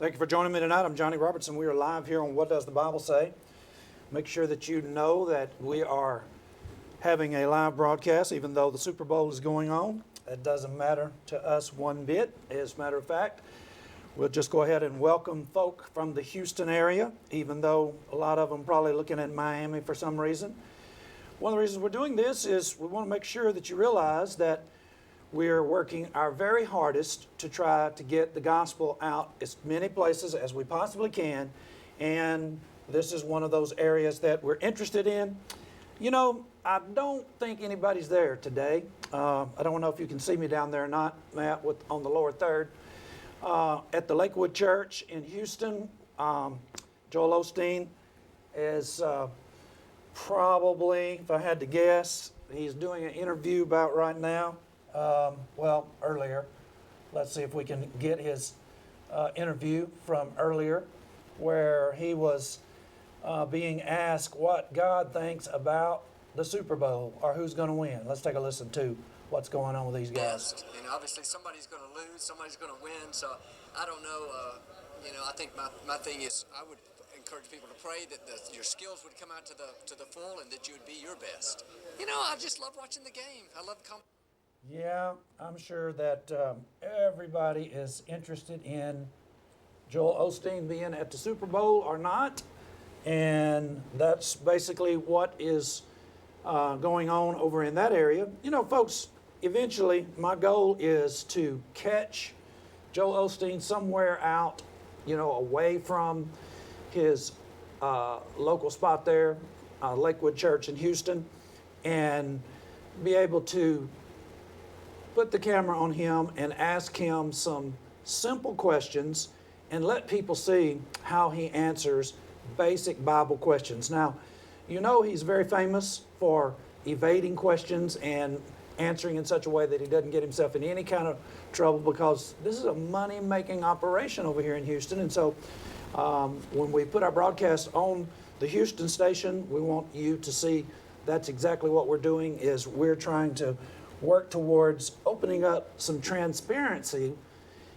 Thank you for joining me tonight. I'm Johnny Robertson. We are live here on What Does the Bible Say? Make sure that you know that we are having a live broadcast, even though the Super Bowl is going on. It doesn't matter to us one bit. As a matter of fact, we'll just go ahead and welcome folk from the Houston area, even though a lot of them probably looking at Miami for some reason. One of the reasons we're doing this is we want to make sure that you realize that we're working our very hardest to try to get the gospel out as many places as we possibly can. And this is one of those areas that we're interested in. You know, I don't think anybody's there today. I don't know if you can see me down there or not, Matt, on the lower third. At the Lakewood Church in Houston, Joel Osteen is probably, if I had to guess, he's doing an interview about right now. Earlier. Let's see if we can get his interview from earlier, where he was being asked what God thinks about the Super Bowl or who's going to win. Let's take a listen to what's going on with these guys. And obviously somebody's going to lose, somebody's going to win, so I don't know. I think my thing is I would encourage people to pray that your skills would come out to the full and that you would be your best. I just love watching the game. I love Yeah, I'm sure that everybody is interested in Joel Osteen being at the Super Bowl or not, and that's basically what is going on over in that area. Folks, eventually my goal is to catch Joel Osteen somewhere out, away from his local spot there, Lakewood Church in Houston, and be able to put the camera on him and ask him some simple questions and let people see how he answers basic Bible questions. Now, he's very famous for evading questions and answering in such a way that he doesn't get himself in any kind of trouble, because this is a money-making operation over here in Houston. And so when we put our broadcast on the Houston station, we want you to see that's exactly what we're doing. Is we're trying to work towards opening up some transparency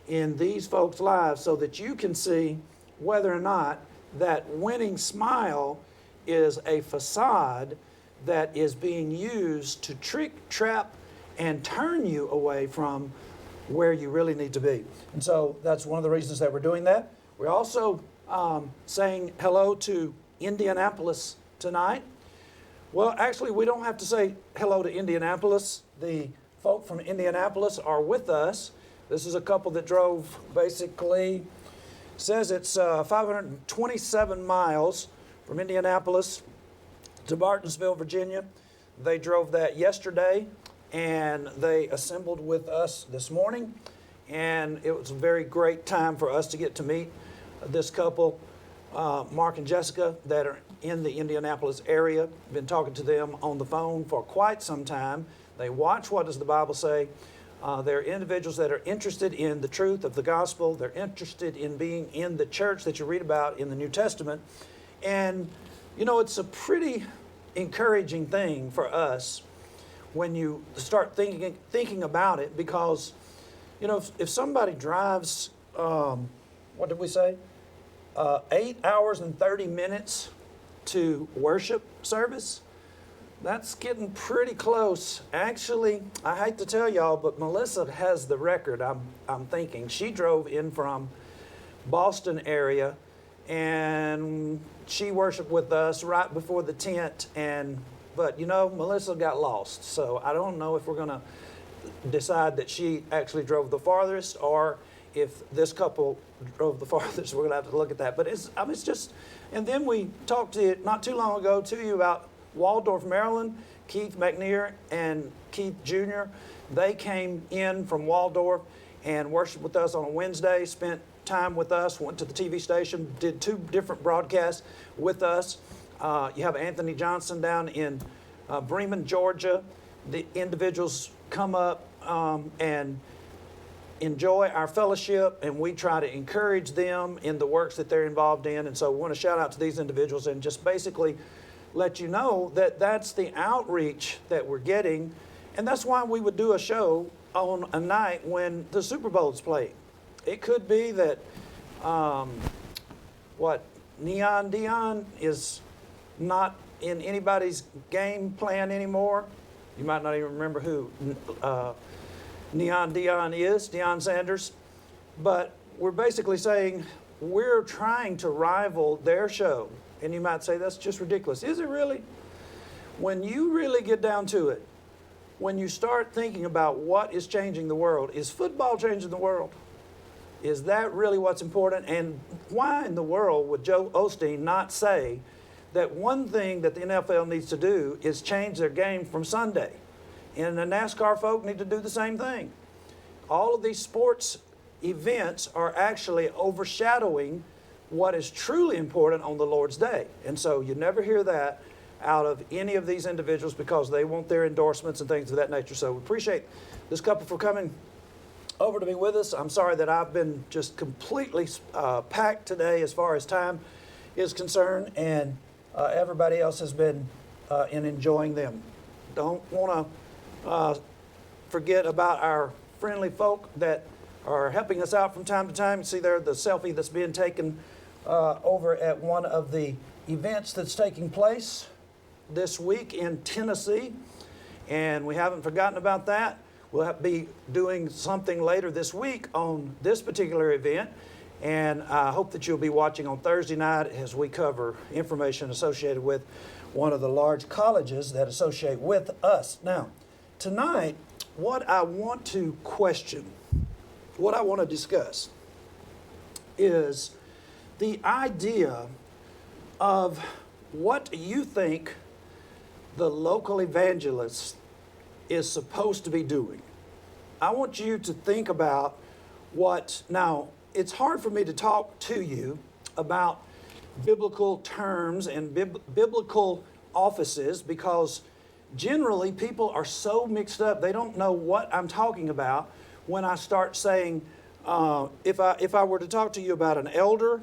in these folks' lives so that you can see whether or not that winning smile is a facade that is being used to trick, trap, and turn you away from where you really need to be. And so that's one of the reasons that we're doing that. We're also saying hello to Indianapolis tonight. Well, actually, we don't have to say hello to Indianapolis. The folk from Indianapolis are with us. This is a couple that drove basically, says it's 527 miles from Indianapolis to Martinsville, Virginia. They drove that yesterday, and they assembled with us this morning. And it was a very great time for us to get to meet this couple, Mark and Jessica, that are in the Indianapolis area. Been talking to them on the phone for quite some time. They watch What Does the Bible Say. They're individuals that are interested in the truth of the gospel. They're interested in being in the church that you read about in the New Testament. And, it's a pretty encouraging thing for us when you start thinking about it, because, if somebody drives, what did we say? 8 hours and 30 minutes to worship service, that's getting pretty close. Actually, I hate to tell y'all, but Melissa has the record, I'm thinking. She drove in from Boston area, and she worshiped with us right before the tent, but Melissa got lost. So I don't know if we're going to decide that she actually drove the farthest, or if this couple drove the farthest. We're going to have to look at that. But it's just, and then we talked to not too long ago to you about Waldorf, Maryland. Keith McNear and Keith Jr., they came in from Waldorf and worshiped with us on a Wednesday, spent time with us, went to the TV station, did 2 different broadcasts with us. You have Anthony Johnson down in Bremen, Georgia. The individuals come up and enjoy our fellowship, and we try to encourage them in the works that they're involved in. And so we want to shout out to these individuals and just basically let you know that that's the outreach that we're getting. And that's why we would do a show on a night when the Super Bowl is playing. It could be that what, Neon Dion is not in anybody's game plan anymore. You might not even remember who Neon Dion is, Deion Sanders. But we're basically saying we're trying to rival their show. And you might say, that's just ridiculous. Is it really? When you really get down to it, when you start thinking about what is changing the world, is football changing the world? Is that really what's important? And why in the world would Joe Osteen not say that one thing that the NFL needs to do is change their game from Sunday? And the NASCAR folk need to do the same thing. All of these sports events are actually overshadowing what is truly important on the Lord's day. And so you never hear that out of any of these individuals because they want their endorsements and things of that nature. So we appreciate this couple for coming over to be with us. I'm sorry that I've been just completely packed today as far as time is concerned, and everybody else has been in enjoying them. Don't want to forget about our friendly folk that are helping us out from time to time. You see there the selfie that's being taken over at one of the events that's taking place this week in Tennessee, and we haven't forgotten about that. We'll be doing something later this week on this particular event, and I hope that you'll be watching on Thursday night as we cover information associated with one of the large colleges that associate with us. Now, tonight, what I want to question, what I want to discuss is the idea of what you think the local evangelist is supposed to be doing. I want you to think about now, it's hard for me to talk to you about biblical terms and biblical offices because generally people are so mixed up, they don't know what I'm talking about when I start saying, if I were to talk to you about an elder,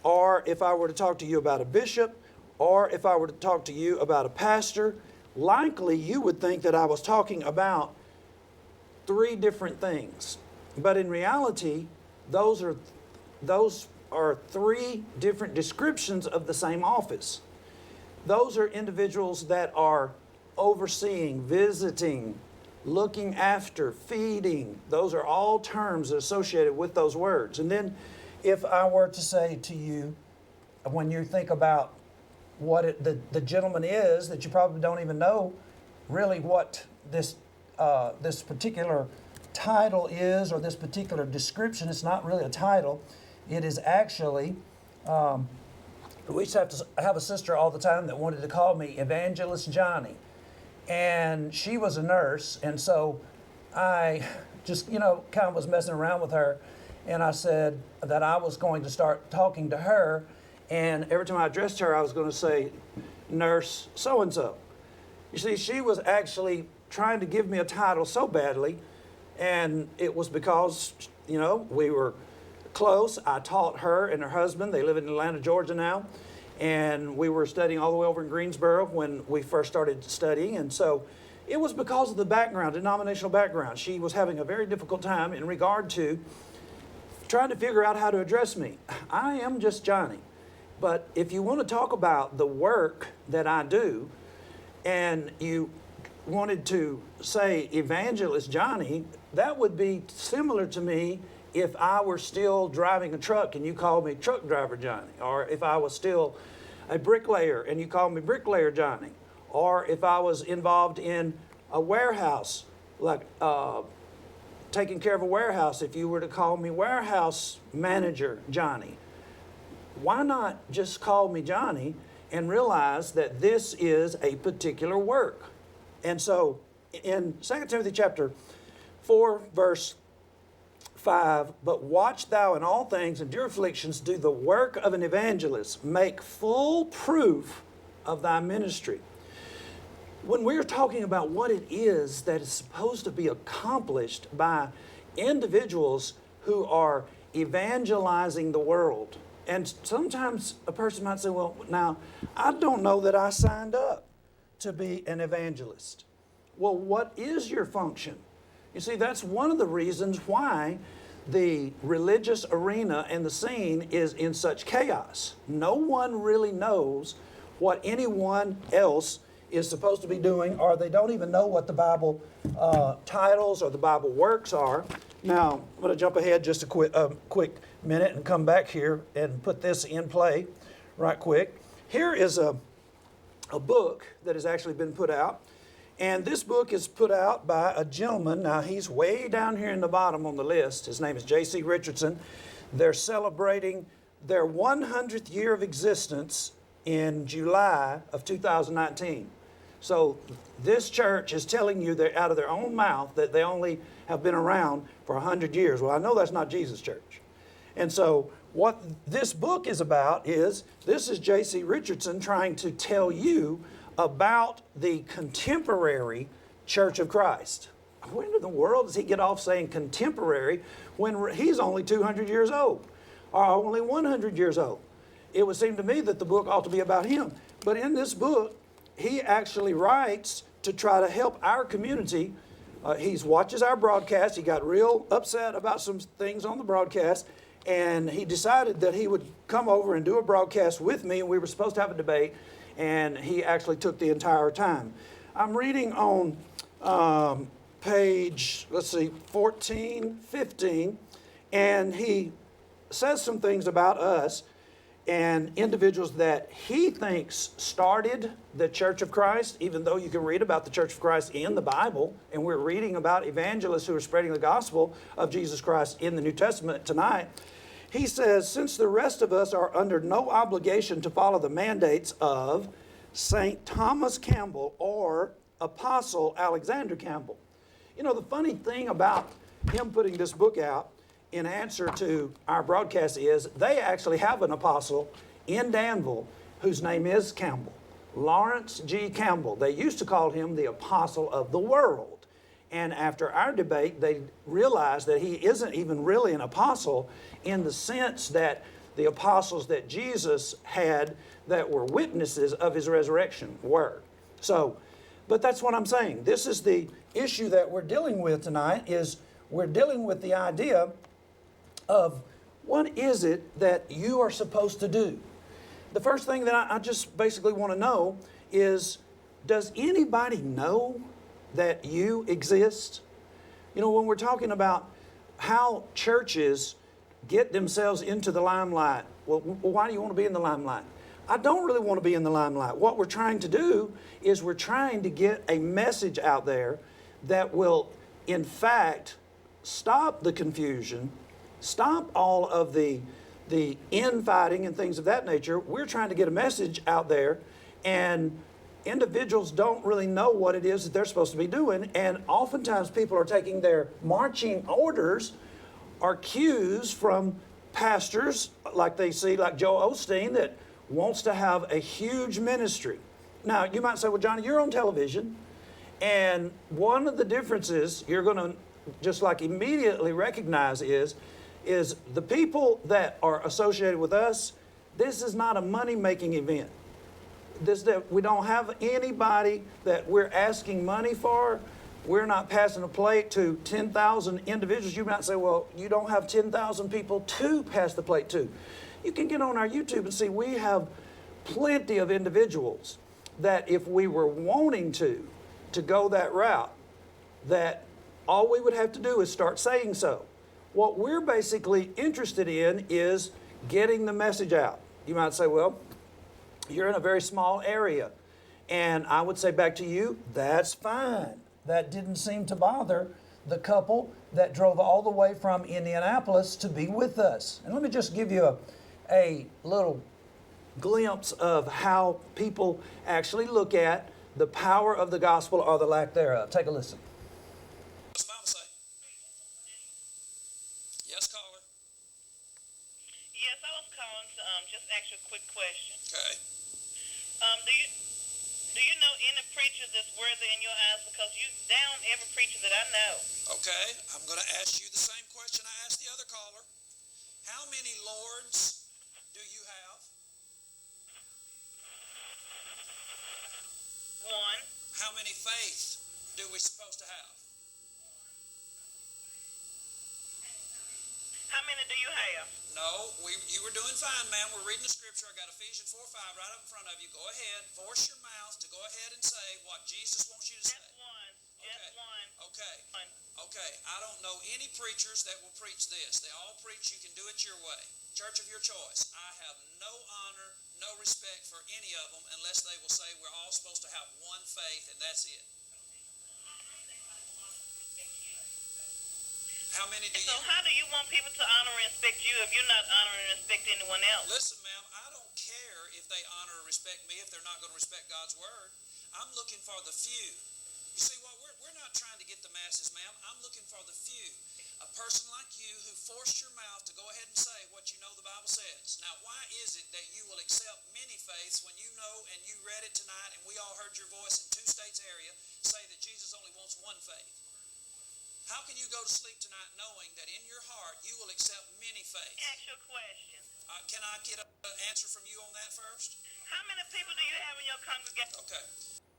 or if I were to talk to you about a bishop, or if I were to talk to you about a pastor, likely you would think that I was talking about three different things. But in reality, those are three different descriptions of the same office. Those are individuals that are overseeing, visiting, looking after, feeding. Those are all terms associated with those words. And then if I were to say to you, when you think about what the gentleman is, that you probably don't even know really what this particular title is, or this particular description. It's not really a title. It is actually, we used to have a sister all the time that wanted to call me Evangelist Johnny. And she was a nurse, and so I just, kind of was messing around with her, and I said that I was going to start talking to her, and every time I addressed her, I was going to say, Nurse so-and-so. You see, she was actually trying to give me a title so badly, and it was because, we were close. I taught her and her husband. They live in Atlanta, Georgia now. And we were studying all the way over in Greensboro when we first started studying. And so it was because of the background, denominational background. She was having a very difficult time in regard to trying to figure out how to address me. I am just Johnny. But if you want to talk about the work that I do, and you wanted to say Evangelist Johnny, that would be similar to me if I were still driving a truck and you called me Truck Driver Johnny, or if I was still a bricklayer and you called me Bricklayer Johnny, or if I was involved in a warehouse, like taking care of a warehouse, if you were to call me Warehouse Manager Johnny. Why not just call me Johnny and realize that this is a particular work? And so in 2 Timothy chapter 4, verse 5, but watch thou in all things, endure afflictions, do the work of an evangelist, make full proof of thy ministry. When we're talking about what it is that is supposed to be accomplished by individuals who are evangelizing the world, and sometimes a person might say, well, now, I don't know that I signed up to be an evangelist. Well, what is your function? You see, that's one of the reasons why the religious arena and the scene is in such chaos. No one really knows what anyone else is supposed to be doing, or they don't even know what the Bible titles or the Bible works are. Now, I'm going to jump ahead just a quick minute and come back here and put this in play right quick. Here is a book that has actually been put out. And this book is put out by a gentleman. Now, he's way down here in the bottom on the list. His name is J.C. Richardson. They're celebrating their 100th year of existence in July of 2019. So this church is telling you they're out of their own mouth that they only have been around for 100 years. Well, I know that's not Jesus' church. And so what this book is about is, this is J.C. Richardson trying to tell you about the contemporary Church of Christ. When in the world does he get off saying contemporary when he's only 200 years old or only 100 years old? It would seem to me that the book ought to be about him. But in this book, he actually writes to try to help our community. He watches our broadcast. He got real upset about some things on the broadcast, and he decided that he would come over and do a broadcast with me, and we were supposed to have a debate. And he actually took the entire time. I'm reading on page, 14, 15, and he says some things about us and individuals that he thinks started the Church of Christ, even though you can read about the Church of Christ in the Bible, and we're reading about evangelists who are spreading the gospel of Jesus Christ in the New Testament tonight. He says, since the rest of us are under no obligation to follow the mandates of St. Thomas Campbell or Apostle Alexander Campbell. You know, the funny thing about him putting this book out in answer to our broadcast is they actually have an apostle in Danville whose name is Campbell, Lawrence G. Campbell. They used to call him the apostle of the world. And after our debate, they realized that he isn't even really an apostle in the sense that the apostles that Jesus had that were witnesses of his resurrection were. So, but that's what I'm saying. This is the issue that we're dealing with tonight, is we're dealing with the idea of what is it that you are supposed to do. The first thing that I just basically want to know is, does anybody know that you exist? You know, when we're talking about how churches get themselves into the limelight, well, why do you want to be in the limelight? I don't really want to be in the limelight. What we're trying to do is we're trying to get a message out there that will, in fact, stop the confusion, stop all of the infighting and things of that nature. We're trying to get a message out there, and individuals don't really know what it is that they're supposed to be doing, and oftentimes people are taking their marching orders or cues from pastors like they see, like Joel Osteen, that wants to have a huge ministry. Now, you might say, well, Johnny, you're on television, and one of the differences you're going to just like immediately recognize is the people that are associated with us, this is not a money-making event. That we don't have anybody that we're asking money for. We're not passing a plate to 10,000 individuals. You might say, well, you don't have 10,000 people to pass the plate to. You can get on our YouTube and see we have plenty of individuals that if we were wanting to go that route, that all we would have to do is start saying so. What we're basically interested in is getting the message out. You might say, well, you're in a very small area. And I would say back to you, that's fine. That didn't seem to bother the couple that drove all the way from Indianapolis to be with us. And let me just give you a little glimpse of how people actually look at the power of the gospel or the lack thereof. Take a listen. What's the Bible say? Yes, caller. Yes, I was calling to just ask you a quick question. Okay. Do you know any preacher that's worthy in your eyes? Because you down every preacher that I know. Okay. I'm going to ask you the same question I asked the other caller. How many lords do you have? One. How many faiths do we supposed to have? many do you have? No, you were doing fine, ma'am. We're reading the scripture. I got Ephesians 4:5 right up in front of you. Go ahead. Force your mouth to go ahead and say what Jesus wants you to say. Just one. Just one. Okay. One. Okay. I don't know any preachers that will preach this. They all preach you can do it your way. Church of your choice. I have no honor, no respect for any of them unless they will say we're all supposed to have one faith and that's it. How many do you... So how do you want people to honor and respect you if you're not honoring and respect anyone else? Listen, ma'am, I don't care if they honor or respect me if they're not going to respect God's word. I'm looking for the few. You see what? We're not trying to get the masses, ma'am. I'm looking for the few. A person like you who forced your mouth to go ahead and say what you know the Bible says. Now, why is it that you will accept many faiths when you know and you read it tonight and we all heard your voice in 2 states area say that Jesus only wants one faith? How can you go to sleep tonight knowing that in your heart you will accept many faiths? Ask your question. Can I get an answer from you on that first? How many people do you have in your congregation? Okay.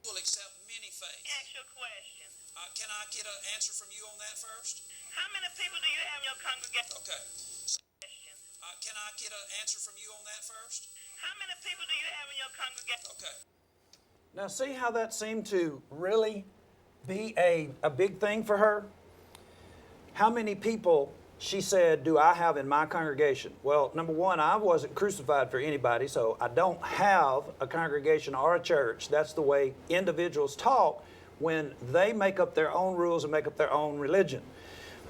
You will accept many faiths. Ask your question. Can I get an answer from you on that first? How many people do you have in your congregation? Okay. Question. Can I get an answer from you on that first? How many people do you have in your congregation? Okay. Now, see how that seemed to really be a big thing for her? How many people, she said, do I have in my congregation? Well, number one, I wasn't crucified for anybody, so I don't have a congregation or a church. That's the way individuals talk when they make up their own rules and make up their own religion.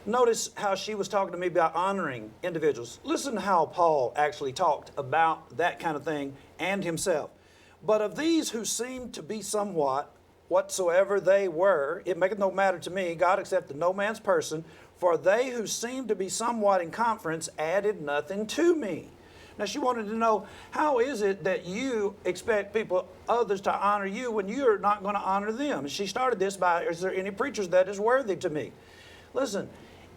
Notice how she was talking to me about honoring individuals. Listen to how Paul actually talked about that kind of thing and himself. But of these who seemed to be somewhat, whatsoever they were, it maketh no matter to me, God accepted no man's person, for they who seemed to be somewhat in conference added nothing to me. Now she wanted to know, how is it that you expect others to honor you when you're not going to honor them? And she started this by, is there any preachers that is worthy to me? Listen,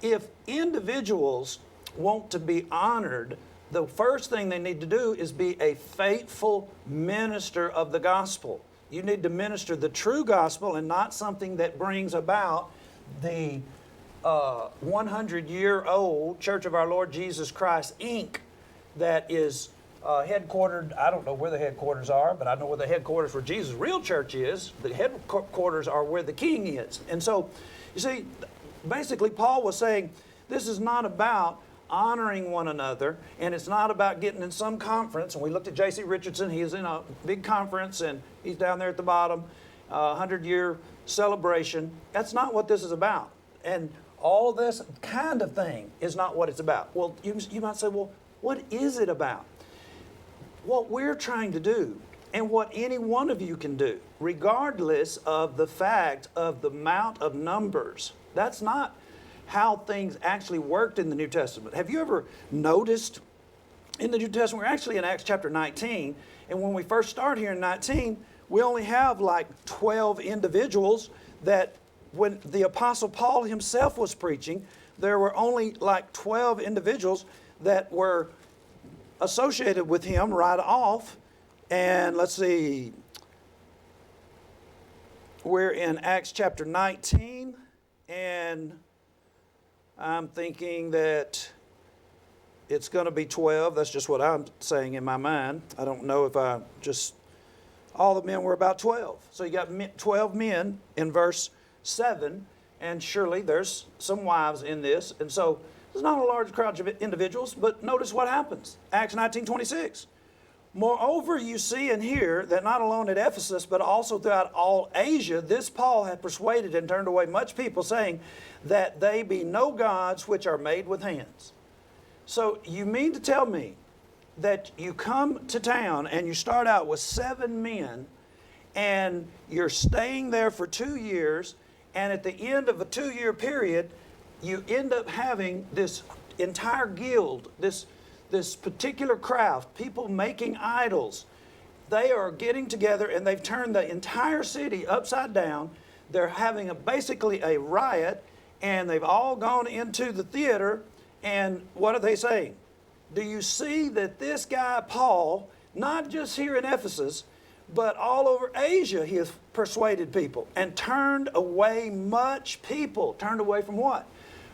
if individuals want to be honored, the first thing they need to do is be a faithful minister of the gospel. You need to minister the true gospel and not something that brings about the 100-year-old Church of our Lord Jesus Christ, Inc., that is headquartered, I don't know where the headquarters are, but I know where the headquarters for Jesus' real church is. The headquarters are where the king is. And so, you see, basically Paul was saying, this is not about honoring one another, and it's not about getting in some conference. And we looked at J.C. Richardson. He is in a big conference, and he's down there at the bottom, 100-year celebration. That's not what this is about. And all this kind of thing is not what it's about. Well, you might say, well, what is it about? What we're trying to do, and what any one of you can do, regardless of the fact of the amount of numbers, that's not how things actually worked in the New Testament. Have you ever noticed in the New Testament, we're actually in Acts chapter 19, and when we first start here in 19, we only have like 12 individuals that when the Apostle Paul himself was preaching, there were only like 12 individuals that were associated with him right off. And let's see, we're in Acts chapter 19, and I'm thinking that it's going to be 12. That's just what I'm saying in my mind. I don't know if all the men were about 12. So you got 12 men in verse 7, and surely there's some wives in this. And so there's not a large crowd of individuals, but notice what happens. Acts 19:26. Moreover, you see and hear that not alone at Ephesus, but also throughout all Asia, this Paul hath persuaded and turned away much people, saying that they be no gods which are made with hands. So you mean to tell me that you come to town and you start out with 7 men and you're staying there for 2 years, and at the end of a 2-year period, you end up having this entire guild, this particular craft, people making idols. They are getting together and they've turned the entire city upside down. They're having basically a riot, and they've all gone into the theater, and what are they saying? Do you see that this guy Paul, not just here in Ephesus, but all over Asia, he has persuaded people and turned away much people. Turned away from what?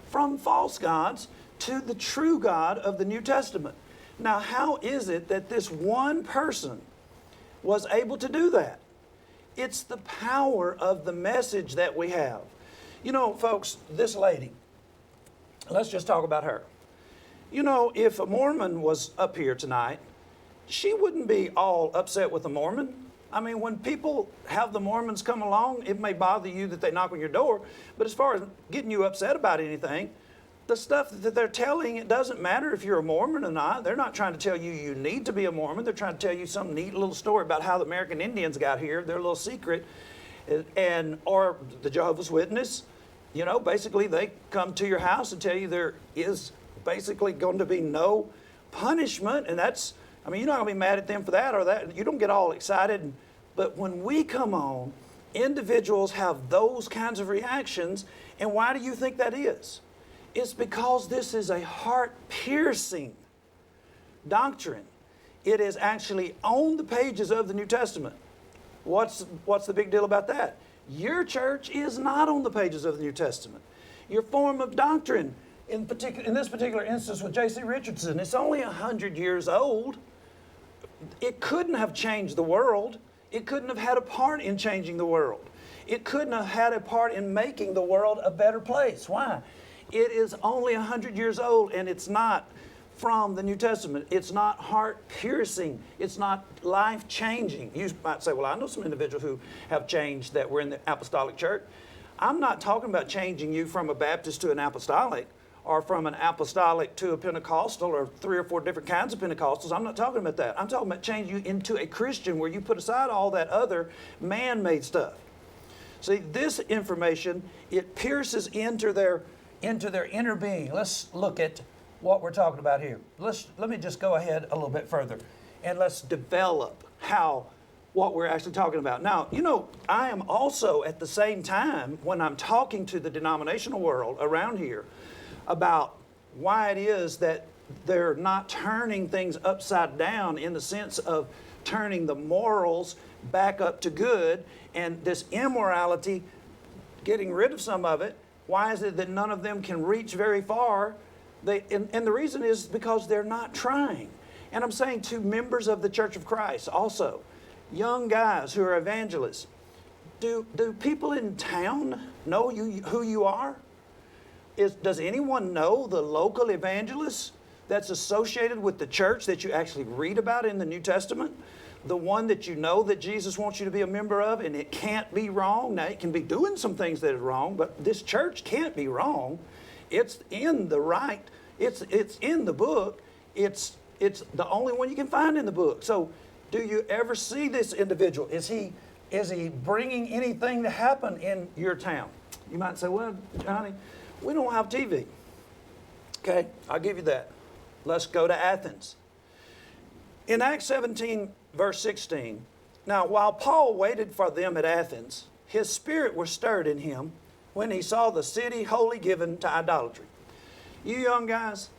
From false gods to the true God of the New Testament. Now, how is it that this one person was able to do that? It's the power of the message that we have. You know, folks, this lady, let's just talk about her. You know, if a Mormon was up here tonight, she wouldn't be all upset with a Mormon. I mean, when people have the Mormons come along, it may bother you that they knock on your door, but as far as getting you upset about anything, the stuff that they're telling, it doesn't matter if you're a Mormon or not. They're not trying to tell you you need to be a Mormon. They're trying to tell you some neat little story about how the American Indians got here, their little secret, or the Jehovah's Witness. You know, basically they come to your house and tell you there is basically going to be no punishment, and that's, I mean, you're not going to be mad at them for that or that. You don't get all excited. But when we come on, individuals have those kinds of reactions, and why do you think that is? It's because this is a heart-piercing doctrine. It is actually on the pages of the New Testament. What's the big deal about that? Your church is not on the pages of the New Testament. Your form of doctrine, in this particular instance with J.C. Richardson, it's only 100 years old. It couldn't have changed the world. It couldn't have had a part in changing the world. It couldn't have had a part in making the world a better place. Why? It is only 100 years old, and it's not from the New Testament. It's not heart-piercing. It's not life-changing. You might say, well, I know some individuals who have changed that were in the apostolic church. I'm not talking about changing you from a Baptist to an apostolic, or from an apostolic to a Pentecostal, or 3 or 4 different kinds of Pentecostals. I'm not talking about that. I'm talking about changing you into a Christian where you put aside all that other man-made stuff. See, this information, it pierces into their inner being. Let's look at what we're talking about here. Let me just go ahead a little bit further, and let's develop what we're actually talking about. Now, you know, I am also at the same time, when I'm talking to the denominational world around here about why it is that they're not turning things upside down in the sense of turning the morals back up to good, and this immorality, getting rid of some of it. Why is it that none of them can reach very far? And the reason is because they're not trying. And I'm saying to members of the Church of Christ also, young guys who are evangelists, do people in town know who you are? Does anyone know the local evangelist that's associated with the church that you actually read about in the New Testament? The one that you know that Jesus wants you to be a member of, and it can't be wrong. Now, it can be doing some things that are wrong, but this church can't be wrong. It's in the right. It's in the book. It's the only one you can find in the book. So, do you ever see this individual? Is he bringing anything to happen in your town? You might say, well, Johnny, we don't have TV. Okay, I'll give you that. Let's go to Athens. In Acts 17, verse 16, now while Paul waited for them at Athens, his spirit was stirred in him when he saw the city wholly given to idolatry. You young guys,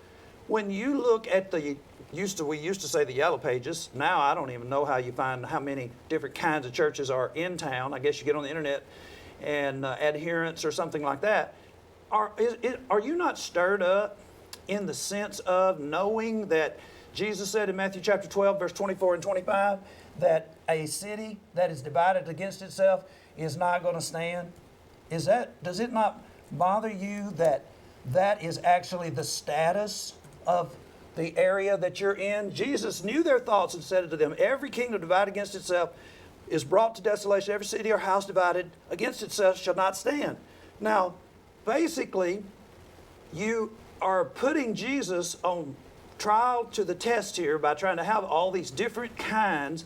when you look at we used to say the yellow pages. Now I don't even know how you find how many different kinds of churches are in town. I guess you get on the internet and adherents or something like that. Are you not stirred up in the sense of knowing that Jesus said in Matthew chapter 12, verse 24 and 25, that a city that is divided against itself is not going to stand? Does it not bother you that that is actually the status of the area that you're in? Jesus knew their thoughts and said it to them. Every kingdom divided against itself is brought to desolation. Every city or house divided against itself shall not stand. Now, basically, you are putting Jesus on trial to the test here by trying to have all these different kinds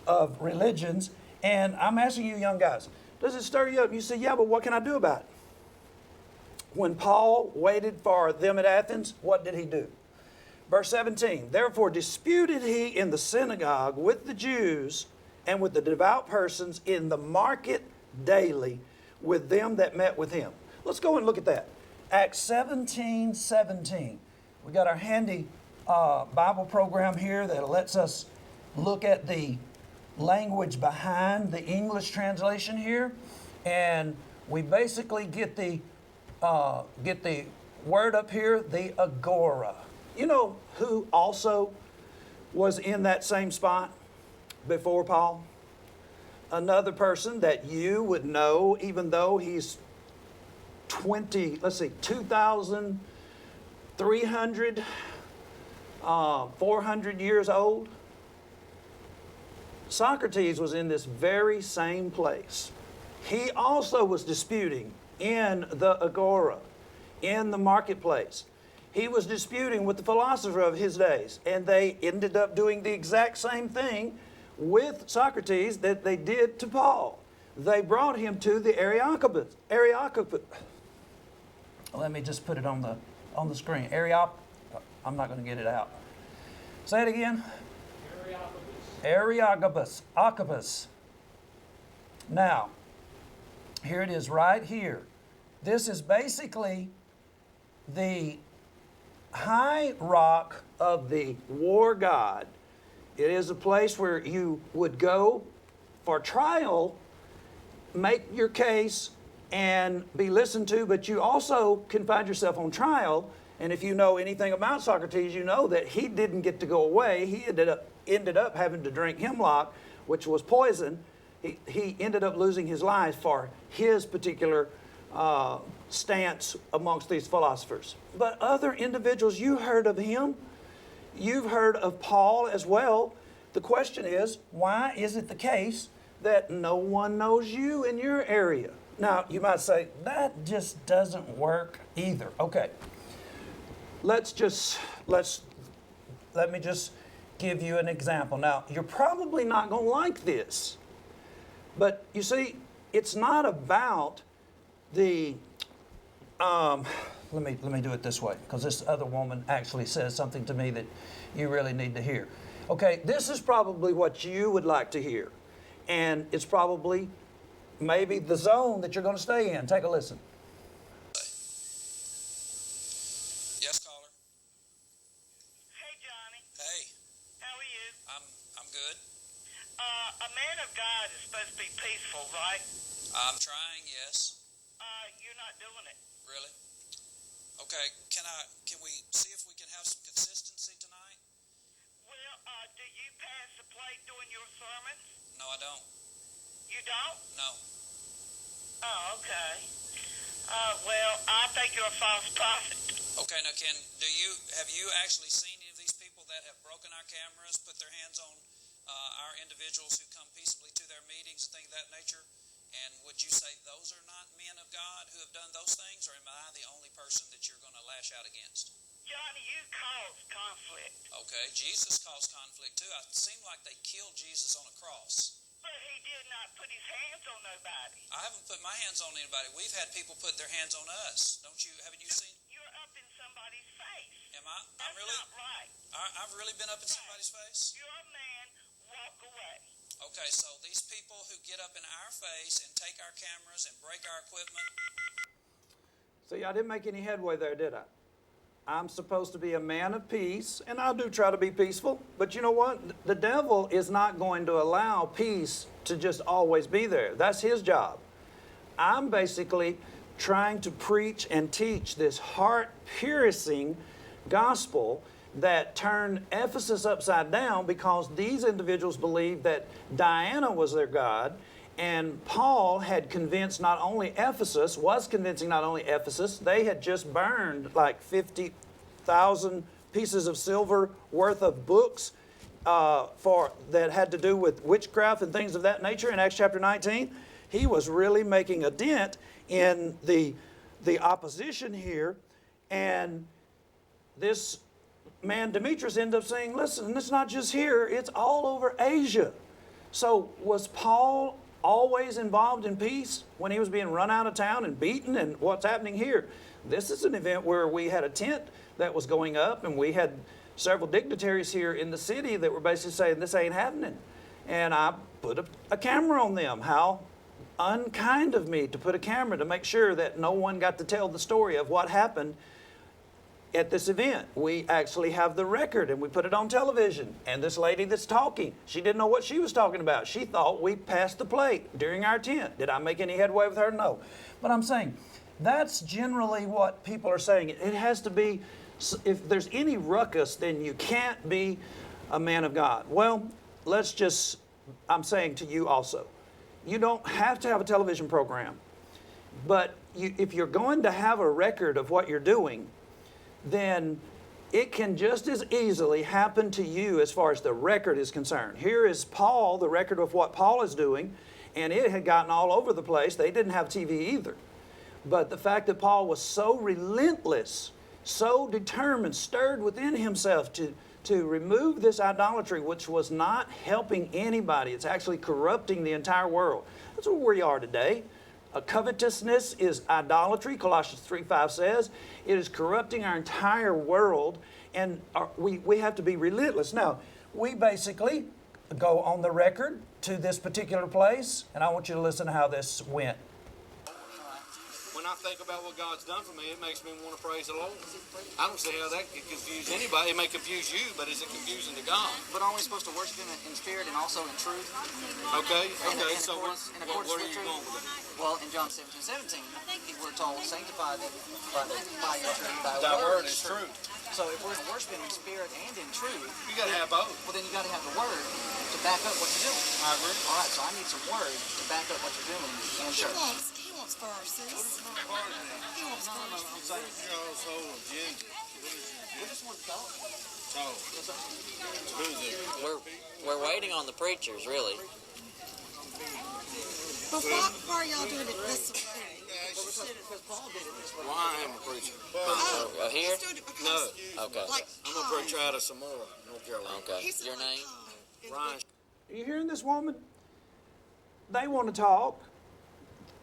of religions. And I'm asking you young guys, does it stir you up? You say, yeah, but what can I do about it? When Paul waited for them at Athens, what did he do? Verse 17, therefore disputed he in the synagogue with the Jews and with the devout persons in the market daily with them that met with him. Let's go and look at that. Acts 17:17. We got our handy Bible program here that lets us look at the language behind the English translation here, and we basically get the word up here, the agora. You know who also was in that same spot before Paul? Another person that you would know, even though he's 2,300, 400 years old. Socrates was in this very same place. He also was disputing in the agora, in the marketplace. He was disputing with the philosopher of his days, and they ended up doing the exact same thing with Socrates that they did to Paul. They brought him to the Areopagus. Let me just put it on the screen. I'm not going to get it out. Say it again. Areopagus. Now, here it is right here. This is basically the high rock of the war god. It is a place where you would go for trial, make your case, and be listened to, but you also can find yourself on trial. And if you know anything about Socrates, you know that he didn't get to go away. He ended up having to drink hemlock, which was poison. He ended up losing his life for his particular stance amongst these philosophers. But other individuals, you heard of him. You've heard of Paul as well. The question is, why is it the case that no one knows you in your area? Now, you might say, that just doesn't work either. Okay. Let me just give you an example. Now, you're probably not going to like this. But you see, it's not about the let me do it this way, because this other woman actually says something to me that you really need to hear. Okay, this is probably what you would like to hear. And it's probably maybe the zone that you're going to stay in. Take a listen. Yes, caller. Hey, Johnny. Hey, How are you? I'm good. A man of God is supposed to be peaceful, right? I'm trying, yes. You're not doing it. Really? Okay, can we see if we can have some consistency tonight? Well, do you pass the plate during your sermons? No, I don't. You don't? No. Oh, okay. Well, I think you're a false prophet. Okay, now have you actually seen any of these people that have broken our cameras, put their hands on our individuals who come peaceably to their meetings and things of that nature? And would you say those are not men of God who have done those things, or am I the only person that you're going to lash out against? Johnny, you cause conflict. Okay, Jesus caused conflict too. It seemed like they killed Jesus on a cross. But he did not put his hands on nobody. I haven't put my hands on anybody. We've had people put their hands on us. Haven't you seen? You're up in somebody's face. Am I? That's not right. I've really been up in somebody's face? You're a man, walk away. Okay, so these people who get up in our face and take our cameras and break our equipment. See, I didn't make any headway there, did I? I'm supposed to be a man of peace, and I do try to be peaceful. But you know what? The devil is not going to allow peace to just always be there. That's his job. I'm basically trying to preach and teach this heart-piercing gospel that turned Ephesus upside down, because these individuals believed that Diana was their god, and Paul had convinced not only Ephesus, they had just burned like 50,000 pieces of silver worth of books that had to do with witchcraft and things of that nature in Acts chapter 19. He was really making a dent in the opposition here, and this man Demetrius ended up saying, listen, it's not just here, it's all over Asia. So was Paul always involved in peace when he was being run out of town and beaten? And what's happening here? This is an event where we had a tent that was going up, and we had several dignitaries here in the city that were basically saying this ain't happening. And I put a camera on them. How unkind of me to put a camera to make sure that no one got to tell the story of what happened at this event. We actually have the record, and we put it on television. And this lady that's talking, she didn't know what she was talking about. She thought we passed the plate during our tent. Did I make any headway with her? No. But I'm saying, That's generally what people are saying. It has to be, if there's any ruckus, then you can't be a man of God. Well, I'm saying to you also, you don't have to have a television program, but if you're going to have a record of what you're doing, then it can just as easily happen to you as far as the record is concerned. Here is Paul, the record of what Paul is doing, and it had gotten all over the place. They didn't have TV either. But the fact that Paul was so relentless, so determined, stirred within himself to remove this idolatry, which was not helping anybody. It's actually corrupting the entire world. That's where we are today. Covetousness is idolatry, Colossians 3:5 says. It is corrupting our entire world, and we have to be relentless. Now, we basically go on the record to this particular place, and I want you to listen to how this went. When I think about what God's done for me, it makes me want to praise the Lord. I don't see how that could confuse anybody. It may confuse you, but is it confusing to God? But aren't we supposed to worship Him in spirit and also in truth? Okay. In So accordance where are with you truth? going with it? Well, in John 17:17, we're told, sanctify them by your truth. Thy word is truth. So if we're worshiping in spirit and in truth, You got to have both. well, then you got to have the word to back up what you're doing. I agree. All right, so I need some word to back up what you're doing in church. He wants verses. He wants verses. I'm saying Charles Hole and Ginger. We just want to talk. Talk. Who's it? We're waiting on the preachers, really. But why are y'all doing it this way? Because Paul did it this way. Well, I am a preacher. Here? He's doing it because, No. Okay. like, I'm a preacher out of Samora, North Carolina. Okay. he said Your like name? Ryan. Are you hearing this woman? They want to talk.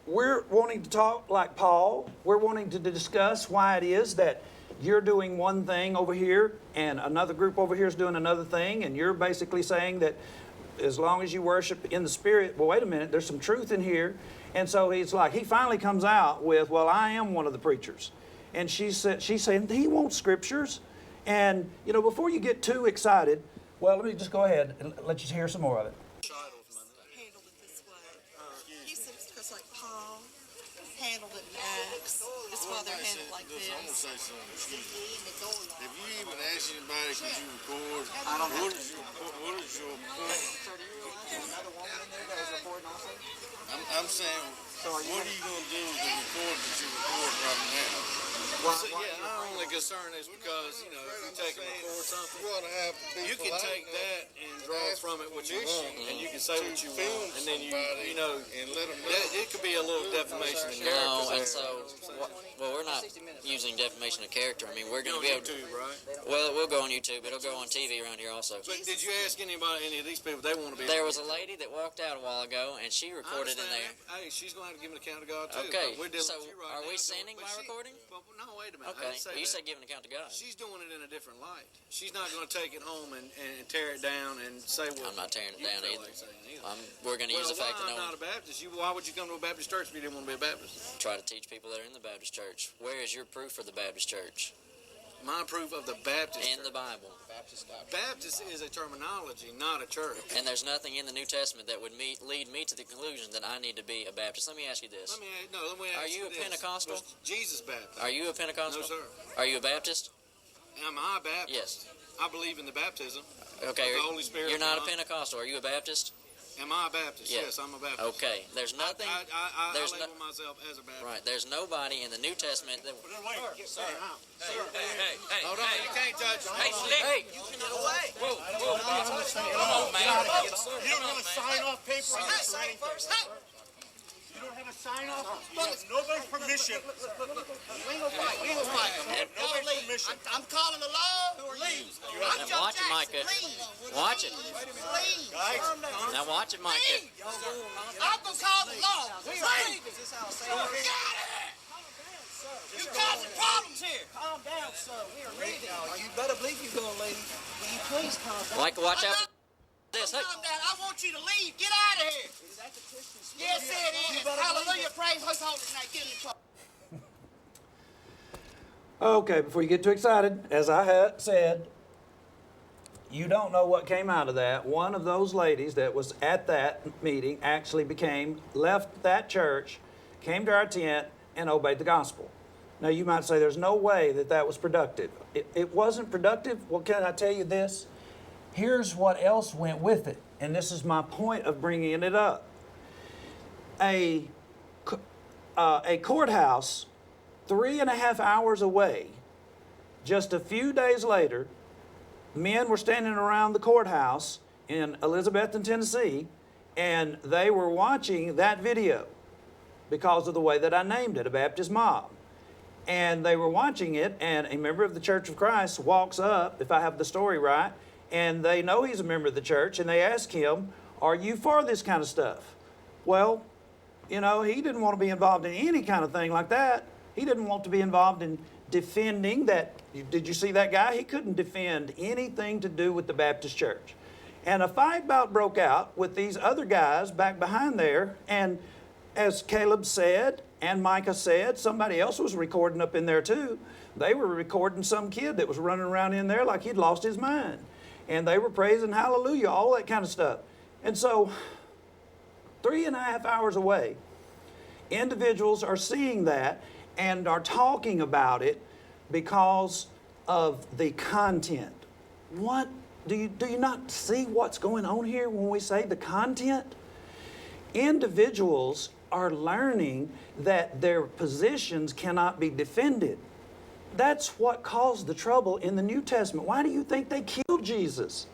We're wanting to talk like Paul. We're wanting to discuss why it is that you're doing one thing over here and another group over here is doing another thing, and you're basically saying that as long as you worship in the Spirit, well, wait a minute, there's some truth in here. And so he finally comes out with, well, I am one of the preachers. And she's saying, he wants scriptures. And, before you get too excited, well, let me just go ahead and let you hear some more of it. handled it this way. He said it's because like Paul handled it in Acts. It's why they're handled like I'm gonna this. say something. Excuse me. If you even ask anybody, could you record? I don't What have is your point? Sir, do you realize there's another woman in there that was recording also? I'm saying, So are you what are you gonna do with the record that you record right now? So, yeah, our only concern is because, if you take and record something, You ought to have people you can like take that and draw from it what you want, and you can say what you film want, and then somebody and let them know. it could be a little defamation of No, character. and so, well, we're not using defamation of character. I mean, we're going to be able to. YouTube, right? Well, we'll go on YouTube. It'll go on TV around here also. But did you ask any of these people? They want to be. There was a lady that walked out a while ago, and she I recorded in understand there. that. Hey, she's going to have to give an account to God too. Okay, but we're dealing so with you right are we now, sinning but by recording? Well, no, wait a minute. I Okay, didn't say well, you that. said give an account to God. She's doing it in a different light. She's not going to take it home and tear it down and say what. I'm not tearing it you down feel either. like saying either. We're going to use the fact that I'm no not one a Baptist. Why would you come to a Baptist church if you didn't want to be a Baptist? try to teach people that are in the Baptist church. Where is your proof for the Baptist church? My proof of the Baptist In church. the Bible. Baptist is a terminology, not a church. And there's nothing in the New Testament that would lead me to the conclusion that I need to be a Baptist. Let me ask you this. Let me ask Are you a this. Pentecostal? Was Jesus Baptist? Are you a Pentecostal? No, sir. Are you a Baptist? Am I a Baptist? Yes. I believe in the baptism. Okay. Of the Holy Spirit. You're not a God. Pentecostal. Are you a Baptist? Am I a Baptist? Yeah. Yes, I'm a Baptist. Okay. There's nothing. I there's label myself as a Baptist. Right. There's nobody in the New Testament that. Hold on, you can't touch me. Hey, Slick. Hey, you can get away. Whoa, whoa. Come on, man. You don't have a sign-off paper on this or anything. You don't have a sign-off. You have nobody's permission. We ain't gonna fight. We ain't gonna fight. Nobody's permission. I'm calling the law. Leave. I'm Joe Watch it, Jackson. Micah. Leave. Watch it. Leave. Now watch it, Micah. I'm gonna call the law. Leave. Get out of here. You causing problems here. Calm down, sir. We are ready. You better believe you're gonna leave. Will you please calm down? Micah, watch out. This. Hey. Calm down. I want you to leave. Get out of here. Yes, it is. Hallelujah. Praise His holy name. Get in the car. Okay, before you get too excited, as I had said, you don't know what came out of that. One of those ladies that was at that meeting actually left that church, came to our tent, and obeyed the gospel. Now you might say there's no way that that was productive. It wasn't productive. Well, can I tell you this? Here's what else went with it, and this is my point of bringing it up. A courthouse 3.5 hours away, just a few days later, men were standing around the courthouse in Elizabethton, Tennessee, and they were watching that video because of the way that I named it, a Baptist mob. And they were watching it, and a member of the Church of Christ walks up, if I have the story right, and they know he's a member of the church, and they ask him, are you for this kind of stuff? Well, you know, he didn't want to be involved in any kind of thing like that. He didn't want to be involved in defending that. Did you see that guy? He couldn't defend anything to do with the Baptist church. And a fight about broke out with these other guys back behind there, and as Caleb said, and Micah said, somebody else was recording up in there too. They were recording some kid that was running around in there like he'd lost his mind. And they were praising hallelujah, all that kind of stuff. And so, 3.5 hours away, individuals are seeing that and are talking about it because of the content. What? Do you not see what's going on here when we say the content? Individuals are learning that their positions cannot be defended. That's what caused the trouble in the New Testament. Why do you think they killed Jesus?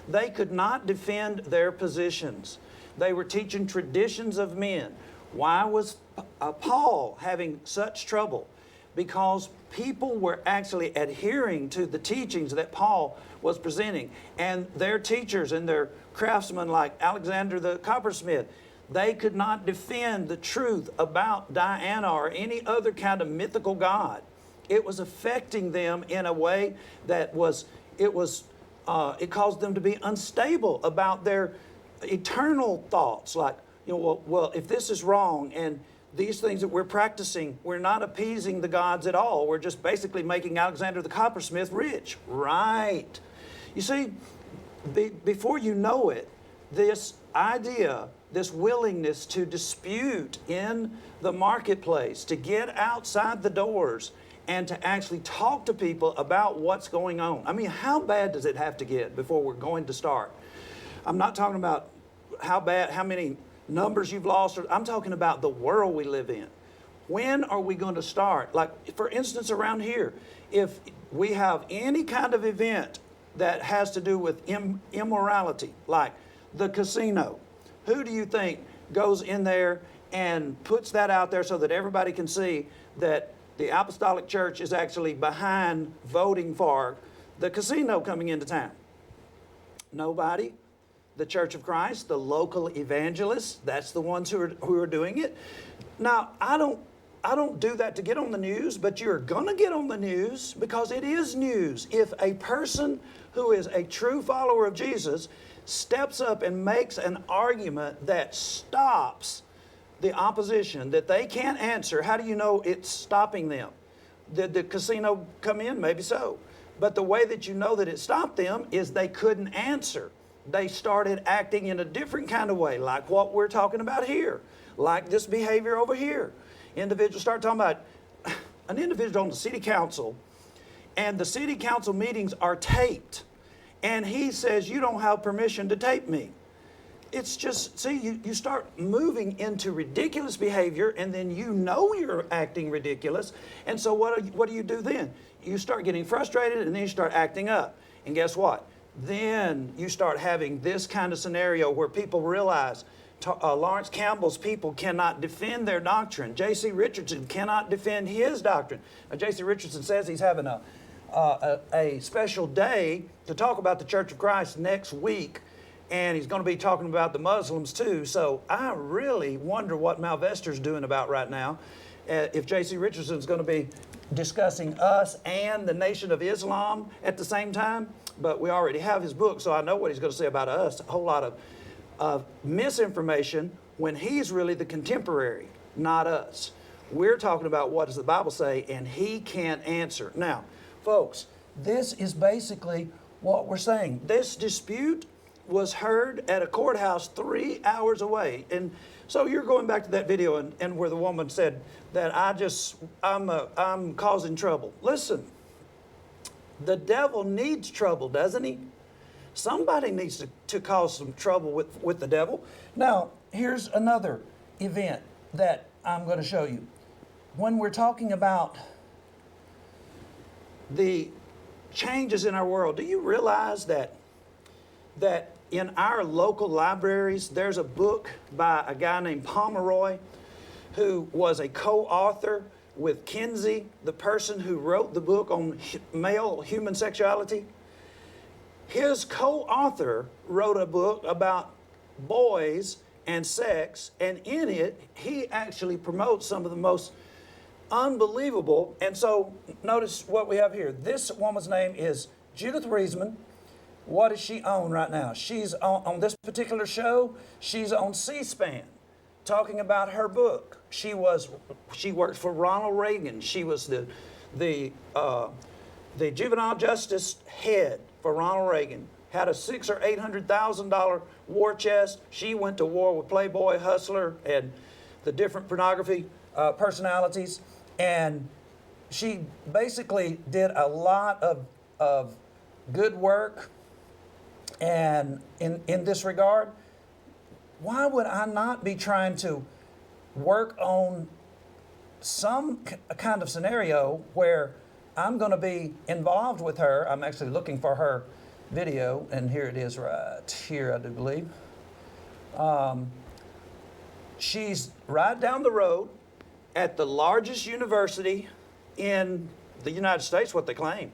They could not defend their positions. They were teaching traditions of men. Why was Paul having such trouble? Because people were actually adhering to the teachings that Paul was presenting. And their teachers and their craftsmen like Alexander the coppersmith, they could not defend the truth about Diana or any other kind of mythical god. It was affecting them in a way that it caused them to be unstable about their eternal thoughts. Like, you know, well, if this is wrong and these things that we're practicing, we're not appeasing the gods at all. We're just basically making Alexander the coppersmith rich. Right. You see, before you know it, this idea, this willingness to dispute in the marketplace, to get outside the doors and to actually talk to people about what's going on. I mean, how bad does it have to get before we're going to start? I'm not talking about how many numbers you've lost. I'm talking about the world we live in. When are we going to start? Like, for instance, around here, if we have any kind of event that has to do with immorality, like the casino, who do you think goes in there and puts that out there so that everybody can see that the Apostolic Church is actually behind voting for the casino coming into town? Nobody. The Church of Christ, the local evangelists, that's the ones who are doing it. Now, I don't do that to get on the news, but you're going to get on the news because it is news. If a person who is a true follower of Jesus steps up and makes an argument that stops the opposition, that they can't answer, how do you know it's stopping them? Did the casino come in? Maybe so. But the way that you know that it stopped them is they couldn't answer. They started acting in a different kind of way, like what we're talking about here, like this behavior over here. Individuals start talking about an individual on the city council, and the city council meetings are taped, and he says, you don't have permission to tape me. It's just, see, you start moving into ridiculous behavior, and then you know you're acting ridiculous, and so what do you do then? You start getting frustrated, and then you start acting up. And guess what? Then you start having this kind of scenario where people realize Lawrence Campbell's people cannot defend their doctrine. J.C. Richardson cannot defend his doctrine. J.C. Richardson says he's having a special day to talk about the Church of Christ next week, and he's going to be talking about the Muslims too. So I really wonder what Malvester's doing about right now. If J.C. Richardson's going to be discussing us and the Nation of Islam at the same time. But we already have his book, so I know what he's going to say about us. A whole lot of misinformation when he's really the contemporary, not us. We're talking about what does the Bible say, and he can't answer. Now, folks, this is basically what we're saying. This dispute was heard at a courthouse 3 hours away. And so you're going back to that video and where the woman said that I'm causing trouble. Listen, the devil needs trouble, doesn't he? Somebody needs to cause some trouble with the devil. Now, here's another event that I'm going to show you. When we're talking about the changes in our world, do you realize that in our local libraries, there's a book by a guy named Pomeroy who was a co-author with Kinsey, the person who wrote the book on male human sexuality? His co-author wrote a book about boys and sex, and in it, he actually promotes some of the most unbelievable. And so notice what we have here. This woman's name is Judith Reeseman. What does she own right now? She's on this particular show, she's on C-SPAN talking about her book. She worked for Ronald Reagan. She was the juvenile justice head for Ronald Reagan. Had a $600,000 or $800,000 war chest. She went to war with Playboy, Hustler, and the different pornography personalities. And she basically did a lot of good work. And in this regard, why would I not be trying to work on some kind of scenario where I'm going to be involved with her? I'm actually looking for her video, and here it is right here, I do believe. She's right down the road at the largest university in the United States, what they claim.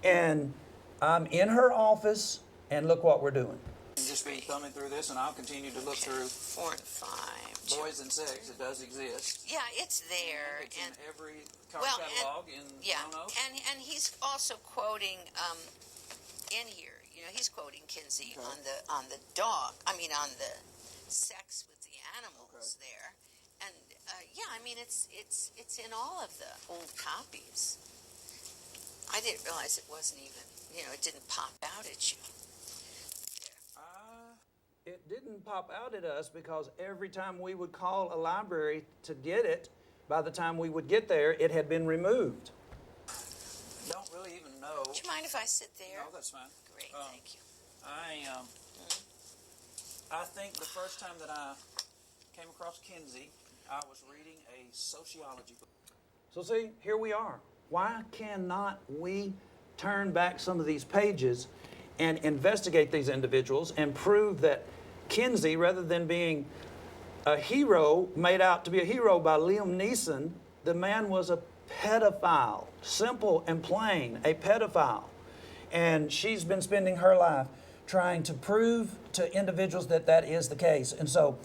And I'm in her office, and look what we're doing. Just be thumbing through this, and I'll continue to look through 4 and 5. Boys and Sex. It does exist. Yeah, it's there. It's in every well, catalog in Roanoke. And he's also quoting in here. You know, he's quoting Kinsey on the dog. I mean, on the sex with the animals there. And yeah, I mean, it's in all of the old copies. I didn't realize it wasn't even. You know, it didn't pop out at you. It didn't pop out at us because every time we would call a library to get it, by the time we would get there, it had been removed. Don't really even know. Do you mind if I sit there? No, that's fine. Great, thank you. I think the first time that I came across Kinsey, I was reading a sociology book. So see, here we are. Why cannot we turn back some of these pages and investigate these individuals and prove that Kinsey, rather than being a hero, made out to be a hero by Liam Neeson, the man was a pedophile, simple and plain, a pedophile. And she's been spending her life trying to prove to individuals that that is the case. And so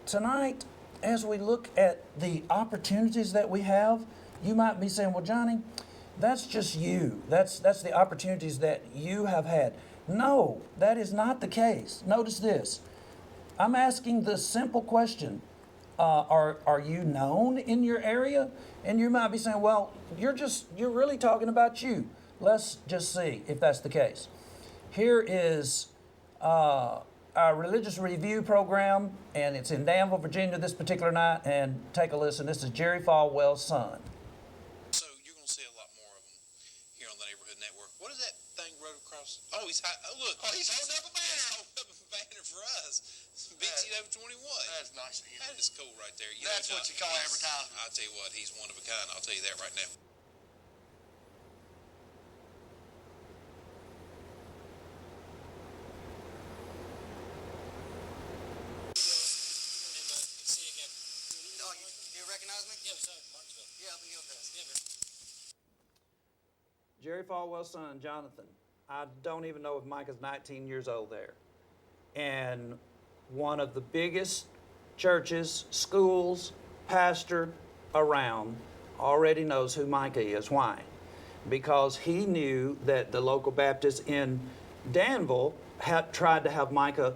tonight, as we look at the opportunities that we have, you might be saying, well, Johnny, that's just you. That's the opportunities that you have had. No, that is not the case. Notice this. I'm asking the simple question, are you known in your area? And you might be saying, well, you're really talking about you. Let's just see if that's the case. Here is our religious review program, and it's in Danville, Virginia this particular night. And take a listen. This is Jerry Falwell's son. So you're going to see a lot more of them here on the Neighborhood Network. What is that thing wrote across? Oh, he's look. Oh, he's holding up a banner. He's holding up a banner for us. BTO 21. That's nice of him. That is cool right there. That's what you call advertising. I'll tell you what, he's one of a kind. I'll tell you that right now. Jerry Falwell's son, Jonathan. I don't even know if Micah's 19 years old there. And one of the biggest churches, schools, pastor around already knows who Micah is. Why? Because he knew that the local Baptist in Danville had tried to have Micah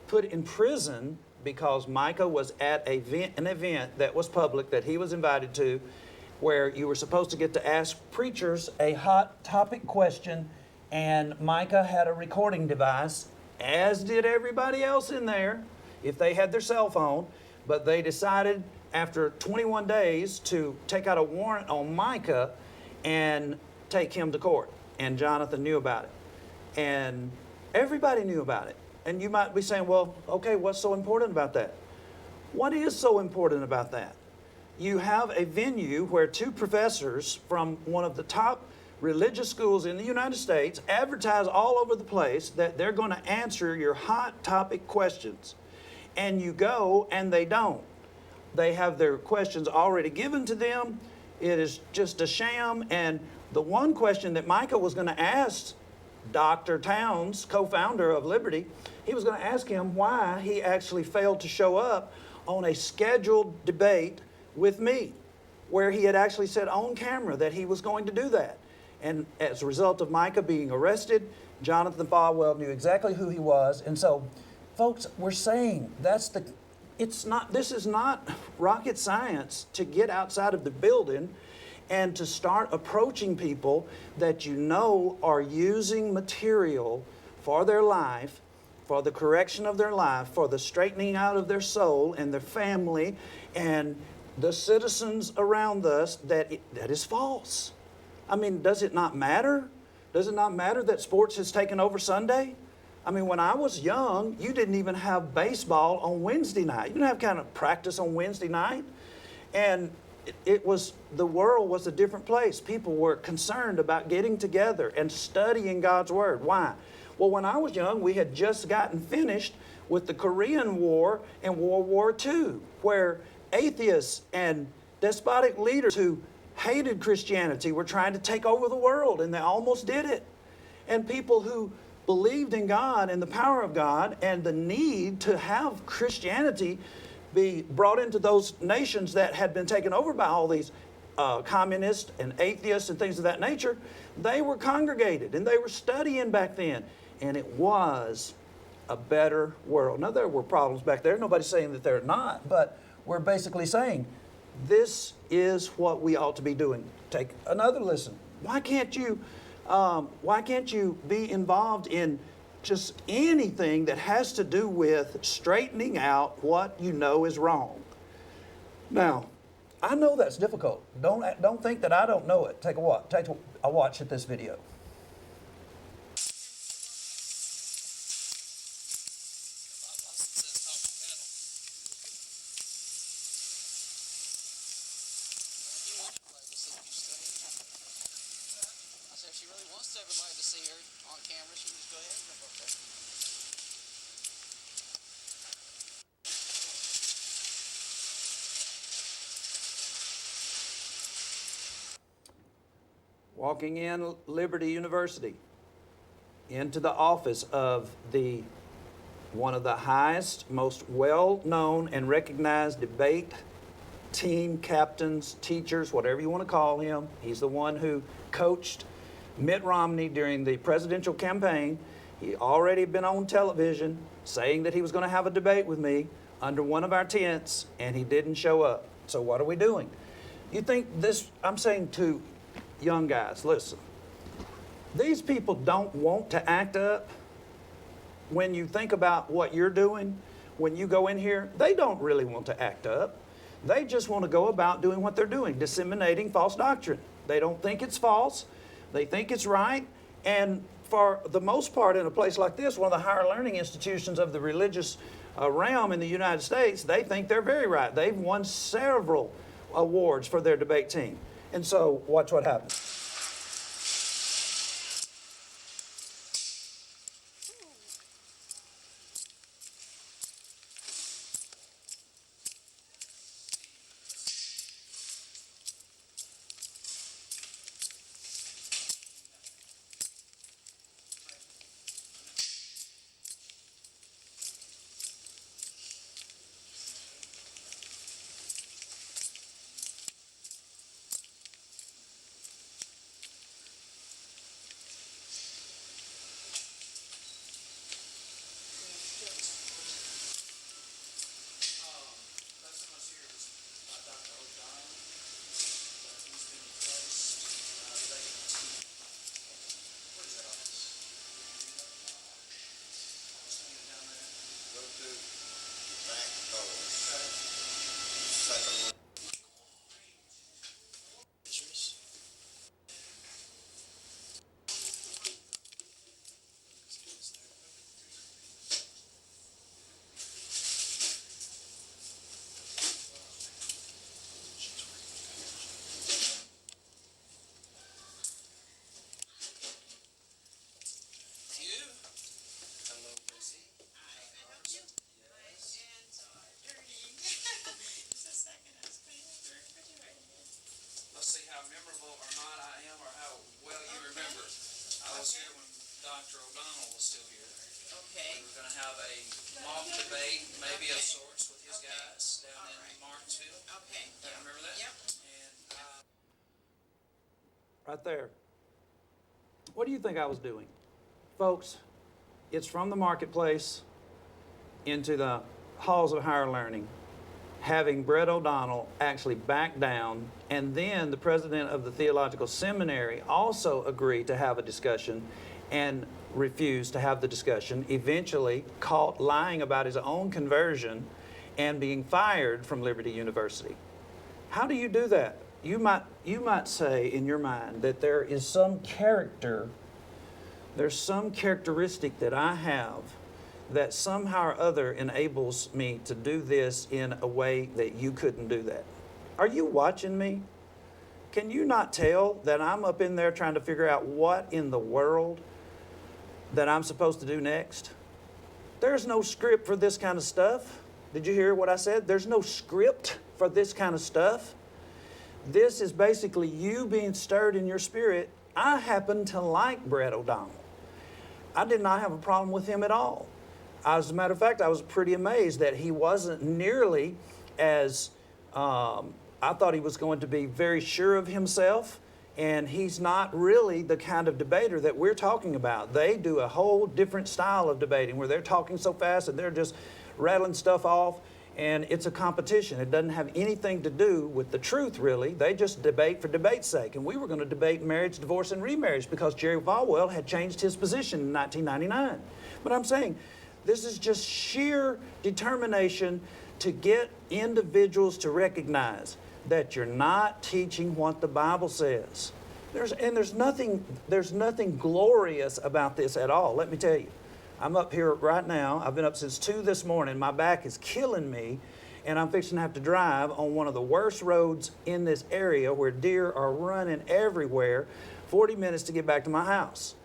put in prison because Micah was at an event that was public that he was invited to, where you were supposed to get to ask preachers a hot topic question, and Micah had a recording device as did everybody else in there, if they had their cell phone, but they decided after 21 days to take out a warrant on Micah and take him to court. And Jonathan knew about it. And everybody knew about it. And you might be saying, well, okay, what's so important about that? What is so important about that? You have a venue where two professors from one of the top religious schools in the United States advertise all over the place that they're going to answer your hot topic questions. And you go and they don't. They have their questions already given to them. It is just a sham. And the one question that Micah was going to ask Dr. Towns, co-founder of Liberty, he was going to ask him why he actually failed to show up on a scheduled debate with me, where he had actually said on camera that he was going to do that. And as a result of Micah being arrested, Jonathan Falwell knew exactly who he was. And so, folks, we're saying this is not rocket science to get outside of the building and to start approaching people that you know are using material for their life, for the correction of their life, for the straightening out of their soul and their family and the citizens around us, that is false. I mean, does it not matter? Does it not matter that sports has taken over Sunday? I mean, when I was young, you didn't even have baseball on Wednesday night. You didn't have kind of practice on Wednesday night. And the world was a different place. People were concerned about getting together and studying God's Word. Why? Well, when I was young, we had just gotten finished with the Korean War and World War II, where atheists and despotic leaders who hated Christianity were trying to take over the world, and they almost did it. And people who believed in God and the power of God and the need to have Christianity be brought into those nations that had been taken over by all these communists and atheists and things of that nature, they were congregated and they were studying back then. And it was a better world. Now, there were problems back there. Nobody's saying that they're not, but we're basically saying this is what we ought to be doing. Take another listen. Why can't you be involved in just anything that has to do with straightening out what you know is wrong? Now, I know that's difficult. Don't think that I don't know it. Take a watch at this video. Walking in Liberty University, into the office of one of the highest, most well-known and recognized debate team captains, teachers, whatever you want to call him. He's the one who coached Mitt Romney during the presidential campaign. He already been on television saying that he was going to have a debate with me under one of our tents, and he didn't show up. So what are we doing? You think this, I'm saying to young guys, listen, these people don't want to act up. When you think about what you're doing, when you go in here, they don't really want to act up. They just want to go about doing what they're doing, disseminating false doctrine. They don't think it's false. They think it's right. And for the most part, in a place like this, one of the higher learning institutions of the religious realm in the United States, they think they're very right. They've won several awards for their debate team. And so, watch what happens. to back doors. Second one. Let's see how memorable or not I am, or how well you remember. I was here when Dr. O'Donnell was still here. Okay. We were going to have a mock debate, maybe of sorts, with his guys down in Martinsville. Okay. Remember that? Yep. And Right there. What do you think I was doing? Folks, it's from the marketplace into the halls of higher learning, having Brett O'Donnell actually back down, and then the president of the Theological Seminary also agreed to have a discussion and refused to have the discussion, eventually caught lying about his own conversion and being fired from Liberty University. How do you do that? You might say in your mind that there is some character, there's some characteristic that I have that somehow or other enables me to do this in a way that you couldn't do that. Are you watching me? Can you not tell that I'm up in there trying to figure out what in the world that I'm supposed to do next? There's no script for this kind of stuff. Did you hear what I said? There's no script for this kind of stuff. This is basically you being stirred in your spirit. I happen to like Brett O'Donnell. I did not have a problem with him at all. As a matter of fact, I was pretty amazed that he wasn't nearly as, I thought he was going to be very sure of himself, and he's not really the kind of debater that we're talking about. They do a whole different style of debating where they're talking so fast and they're just rattling stuff off, and it's a competition. It doesn't have anything to do with the truth, really. They just debate for debate's sake, and we were going to debate marriage, divorce, and remarriage because Jerry Falwell had changed his position in 1999. But I'm saying, this is just sheer determination to get individuals to recognize that you're not teaching what the Bible says. There's nothing glorious about this at all. Let me tell you. I'm up here right now. I've been up since 2 this morning. My back is killing me, and I'm fixing to have to drive on one of the worst roads in this area where deer are running everywhere, 40 minutes to get back to my house.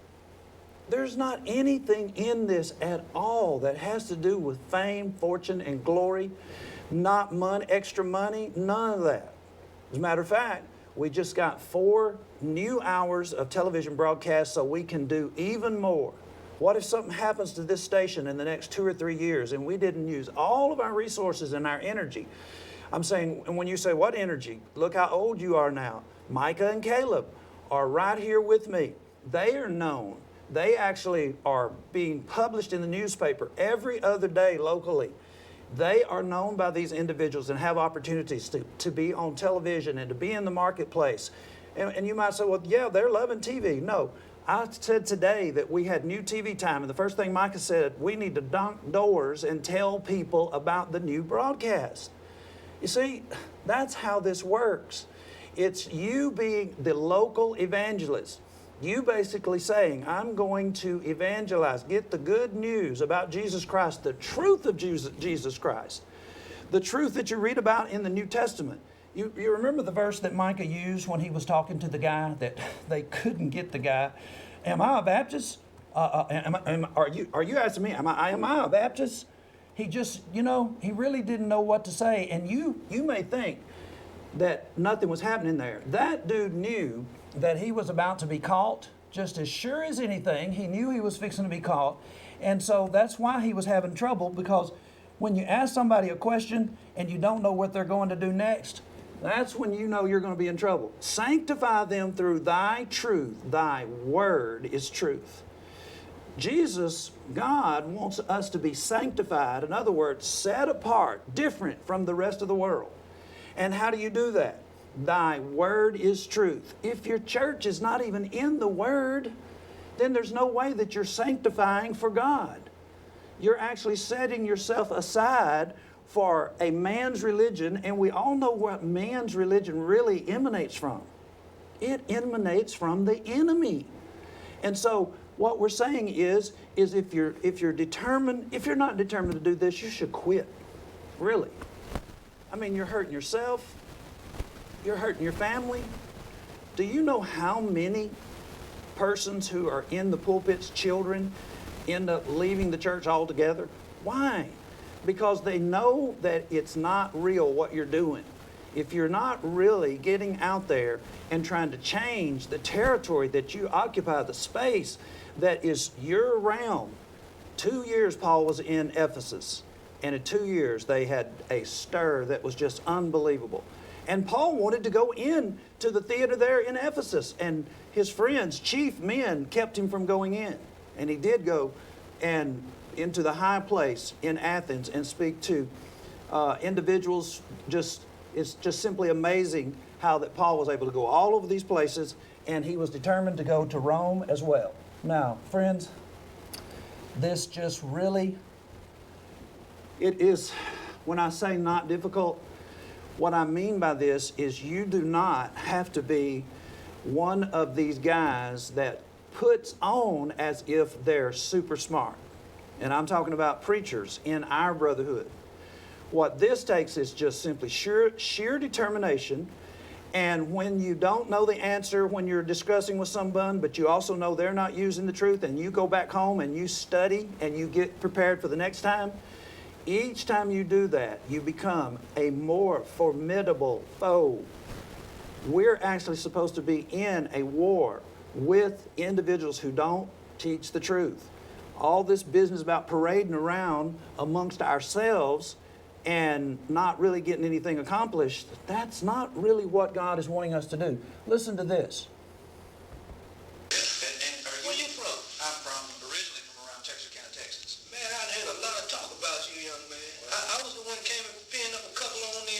There's not anything in this at all that has to do with fame, fortune, and glory, not money, extra money, none of that. As a matter of fact, we just got 4 new hours of television broadcast so we can do even more. What if something happens to this station in the next 2 or 3 years and we didn't use all of our resources and our energy? I'm saying, and when you say, what energy? Look how old you are now. Micah and Caleb are right here with me. They are known. They actually are being published in the newspaper every other day locally. They are known by these individuals and have opportunities to be on television and to be in the marketplace. And you might say, well, yeah, they're loving TV. No. I said today that we had new TV time, and the first thing Micah said, we need to knock doors and tell people about the new broadcast. You see, that's how this works. It's you being the local evangelist. You basically saying, I'm going to evangelize, get the good news about Jesus Christ, the truth of Jesus Christ, the truth that you read about in the New Testament. You remember the verse that Micah used when he was talking to the guy that they couldn't get the guy? Am I a Baptist? Are you asking me? Am I a Baptist? He just, he really didn't know what to say. And you may think that nothing was happening there. That dude knew that he was about to be caught, just as sure as anything. He knew he was fixing to be caught. And so that's why he was having trouble, because when you ask somebody a question and you don't know what they're going to do next, that's when you know you're going to be in trouble. Sanctify them through thy truth. Thy word is truth. Jesus, God, wants us to be sanctified. In other words, set apart, different from the rest of the world. And how do you do that? Thy word is truth. If your church is not even in the word, then there's no way that you're sanctifying for God. You're actually setting yourself aside for a man's religion, and we all know what man's religion really emanates from. It emanates from the enemy. And so what we're saying is if you're not determined to do this, you should quit. Really. I mean, you're hurting yourself. You're hurting your family. Do you know how many persons who are in the pulpits, children, end up leaving the church altogether? Why? Because they know that it's not real what you're doing. If you're not really getting out there and trying to change the territory that you occupy, the space that is your realm. 2 years Paul was in Ephesus, and in 2 years they had a stir that was just unbelievable. And Paul wanted to go in to the theater there in Ephesus, and his friends, chief men, kept him from going in. And he did go and into the high place in Athens and speak to individuals. It's just simply amazing how that Paul was able to go all over these places, and he was determined to go to Rome as well. Now, friends, this just really, it is, when I say not difficult, what I mean by this is you do not have to be one of these guys that puts on as if they're super smart. And I'm talking about preachers in our brotherhood. What this takes is just simply sheer determination. And when you don't know the answer, when you're discussing with someone, but you also know they're not using the truth, and you go back home and you study and you get prepared for the next time, each time you do that, you become a more formidable foe. We're actually supposed to be in a war with individuals who don't teach the truth. All this business about parading around amongst ourselves and not really getting anything accomplished, that's not really what God is wanting us to do. Listen to this. Where you from? I'm originally from around Texarkana, Texas. Man, I heard a lot of talk about you, young man. I was the one that came and pinned up a couple on the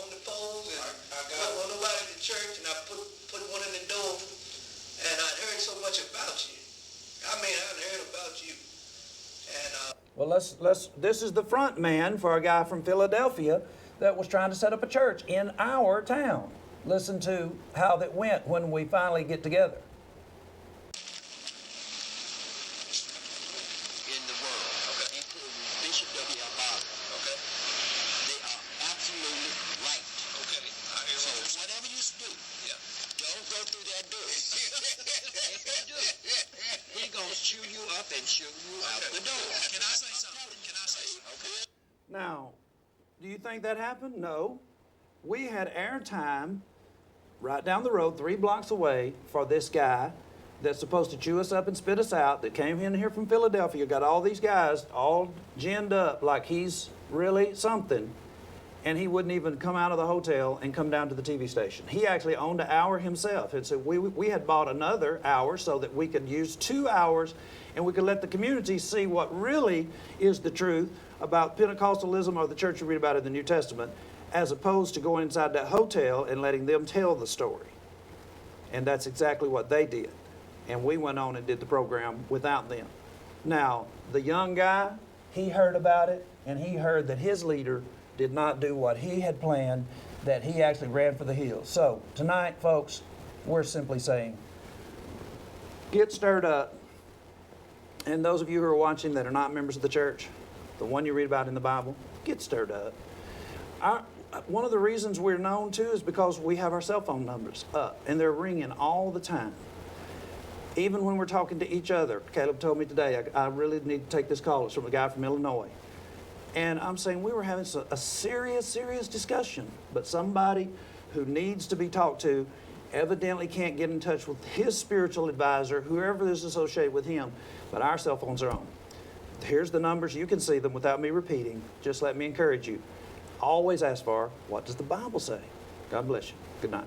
on the poles, and I got one nobody at the church, and I put one in the door, and I'd heard so much about you. I mean, I hadn't heard about you. And well, this is the front man for a guy from Philadelphia that was trying to set up a church in our town. Listen to how that went when we finally get together. in the world, including Bishop W. Barber, they are absolutely right. So whatever you do, don't go through that door. If you do, he's going to chew you up and shoo you out the door. Can I say something? Okay. Now, do you think that happened? No. We had airtime right down the road, 3 blocks away, for this guy that's supposed to chew us up and spit us out, that came in here from Philadelphia, got all these guys all ginned up like he's really something, and he wouldn't even come out of the hotel and come down to the TV station. He actually owned an hour himself, and so we had bought another hour so that we could use 2 hours, and we could let the community see what really is the truth about Pentecostalism or the church you read about in the New Testament, as opposed to going inside that hotel and letting them tell the story. And that's exactly what they did. And we went on and did the program without them. Now, the young guy, he heard about it, and he heard that his leader did not do what he had planned, that he actually ran for the hills. So, tonight, folks, we're simply saying, get stirred up. And those of you who are watching that are not members of the church, the one you read about in the Bible, get stirred up. One of the reasons we're known, too, is because we have our cell phone numbers up, and they're ringing all the time. Even when we're talking to each other. Caleb told me today, I really need to take this call. It's from a guy from Illinois. And I'm saying we were having a serious discussion, but somebody who needs to be talked to evidently can't get in touch with his spiritual advisor, whoever is associated with him, but our cell phones are on. Here's the numbers. You can see them without me repeating. Just let me encourage you. Always ask for, what does the Bible say? God bless you. Good night.